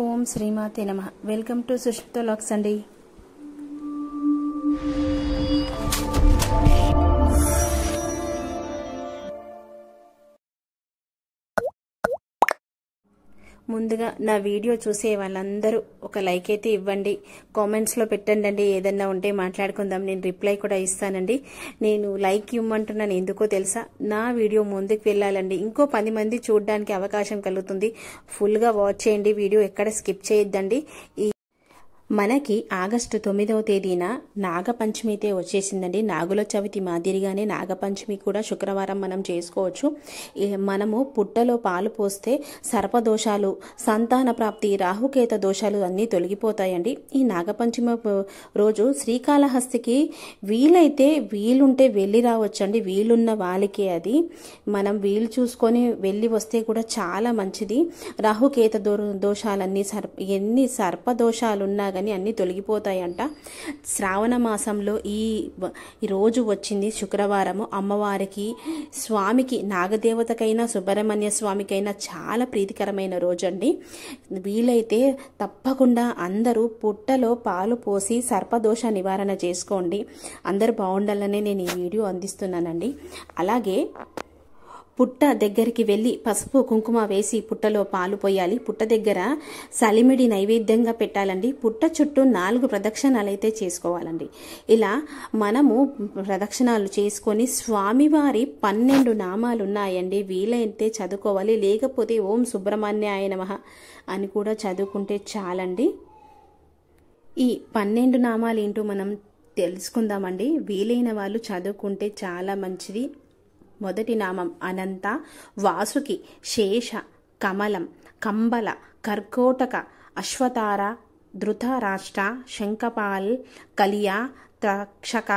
ఓం శ్రీమాతే నమః. Welcome to Sushmita logs అండి. ముందుగా నా వీడియో చూసే వాళ్ళందరూ ఒక లైక్ అయితే ఇవ్వండి, కామెంట్స్లో పెట్టండి. ఏదన్నా ఉంటే మాట్లాడుకుందాం, నేను రిప్లై కూడా ఇస్తానండి. నేను లైక్ ఇవ్వమంటున్నాను ఎందుకో తెలుసా, నా వీడియో ముందుకు వెళ్ళాలండి, ఇంకో 10 మంది చూడడానికి అవకాశం కలుగుతుంది. ఫుల్గా వాచ్ చేయండి, వీడియో ఎక్కడ స్కిప్ చేయొద్దండి. మనకి ఆగస్టు 9వ తేదీన నాగపంచమి అయితే వచ్చేసిందండి. నాగుల చవితి మాదిరిగానే నాగపంచమి కూడా శుక్రవారం మనం చేసుకోవచ్చు. మనము పుట్టలో పాలు పోస్తే సర్పదోషాలు, సంతాన ప్రాప్తి, రాహుకేత దోషాలు అన్నీ తొలగిపోతాయండి. ఈ నాగపంచమి రోజు శ్రీకాళహస్తికి వీలైతే వీలుంటే వెళ్ళి రావచ్చండి. వీలున్న వాళ్ళకే అది మనం వీలు చూసుకొని వెళ్ళి వస్తే కూడా చాలా మంచిది. రాహుకేత దోషాలన్నీ ఎన్ని సర్పదోషాలున్నా కానీ అన్నీ తొలగిపోతాయంట. శ్రావణ మాసంలో ఈ రోజు వచ్చింది శుక్రవారము. అమ్మవారికి, స్వామికి, నాగదేవతకైనా సుబ్రహ్మణ్య స్వామికైనా చాలా ప్రీతికరమైన రోజు అండి. వీలైతే తప్పకుండా అందరూ పుట్టలో పాలు పోసి సర్పదోష నివారణ చేసుకోండి. అందరూ బాగుండాలనే నేను ఈ వీడియో అందిస్తున్నానండి. అలాగే పుట్ట దగ్గరికి వెళ్ళి పసుపు కుంకుమ వేసి పుట్టలో పాలు పోయాలి. పుట్ట దగ్గర సలిమిడి నైవేద్యంగా పెట్టాలండి. పుట్ట చుట్టూ 4 ప్రదక్షిణాలు అయితే చేసుకోవాలండి. ఇలా మనము ప్రదక్షిణాలు చేసుకొని స్వామివారి 12 నామాలు ఉన్నాయండి, వీలైతే చదువుకోవాలి. లేకపోతే ఓం సుబ్రహ్మణ్యాయ నమః అని కూడా చదువుకుంటే చాలండి. ఈ 12 నామాలు ఏంటో మనం తెలుసుకుందామండి. వీలైన వాళ్ళు చదువుకుంటే చాలా మంచిది. మొదటి నామం అనంత, వాసుకి, శేష, కమలం, కంబల, కర్కోటక, అశ్వతార, ధృతరాష్ట్ర, శంఖపాల్, కలియ, తక్షక,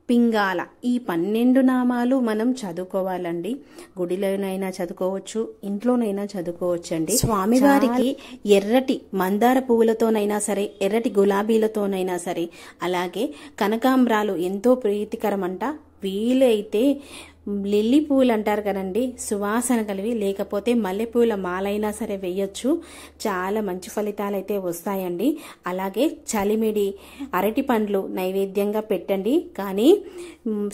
పింగాల, ఈ 12 నామాలు మనం చదువుకోవాలండి. గుడిలోనైనా చదువుకోవచ్చు, ఇంట్లోనైనా చదువుకోవచ్చు అండి. స్వామివారికి ఎర్రటి మందార పువ్వులతోనైనా సరే, ఎర్రటి గులాబీలతోనైనా సరే, అలాగే కనకాంబరాలు ఎంతో ప్రీతికరమంట. వీలైతే లిల్లీ పువ్వులు అంటారు కదండి, సువాసన కలివి, లేకపోతే మల్లెపూల మాలైనా సరే వేయొచ్చు. చాలా మంచి ఫలితాలు అయితే వస్తాయండి. అలాగే చలిమిడి, అరటి పండ్లు నైవేద్యంగా పెట్టండి. కానీ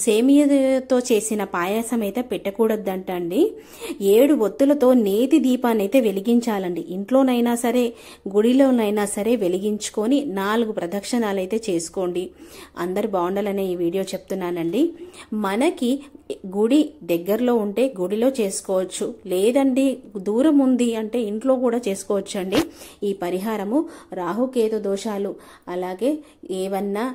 సేమియాతో చేసిన పాయసం అయితే పెట్టకూడదంట అండి. 7 ఒత్తులతో నేతి దీపాన్ని అయితే వెలిగించాలండి. ఇంట్లోనైనా సరే, గుడిలోనైనా సరే వెలిగించుకొని 4 ప్రదక్షిణాలు అయితే చేసుకోండి. అందరు బాగుండాలనే ఈ వీడియో చెప్తున్నానండి. మనకి గుడి దగ్గరలో ఉంటే గుడిలో చేసుకోవచ్చు, లేదండి దూరం ఉంది అంటే ఇంట్లో కూడా చేసుకోవచ్చు అండి. ఈ పరిహారము రాహుకేతు దోషాలు, అలాగే ఏవన్నా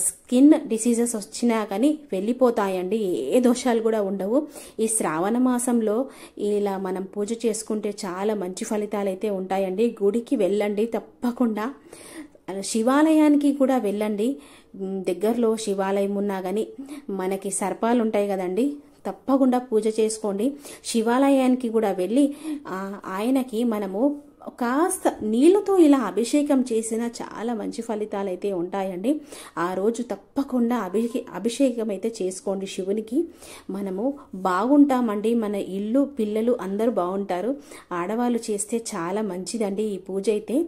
స్కిన్ డిసీజెస్ వచ్చినా కానీ వెళ్ళిపోతాయండి. ఏ దోషాలు కూడా ఉండవు. ఈ శ్రావణ మాసంలో ఇలా మనం పూజ చేసుకుంటే చాలా మంచి ఫలితాలు అయితే ఉంటాయండి. గుడికి వెళ్ళండి తప్పకుండా. శివాలయానికి కూడా వెళ్ళండి. దగ్గరలో శివాలయం ఉన్నా కానీ మనకి సర్పాలు ఉంటాయి కదండి, తప్పకుండా పూజ చేసుకోండి. శివాలయానికి కూడా వెళ్ళి ఆయనకి మనము కాస్త నీళ్ళతో ఇలా అభిషేకం చేసినా చాలా మంచి ఫలితాలు అయితే ఉంటాయండి. ఆ రోజు తప్పకుండా అభిషేకం అయితే చేసుకోండి శివునికి. మనము బాగుంటామండి, మన ఇల్లు పిల్లలు అందరూ బాగుంటారు. ఆడవాళ్ళు చేస్తే చాలా మంచిదండి ఈ పూజ అయితే.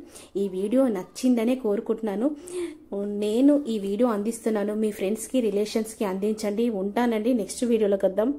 ఈ వీడియో నచ్చిందనే కోరుకుంటున్నాను. నేను ఈ వీడియో అందిస్తున్నాను, మీ ఫ్రెండ్స్కి, రిలేషన్స్కి అందించండి. ఉంటానండి, నెక్స్ట్ వీడియోలోకి వద్దాం.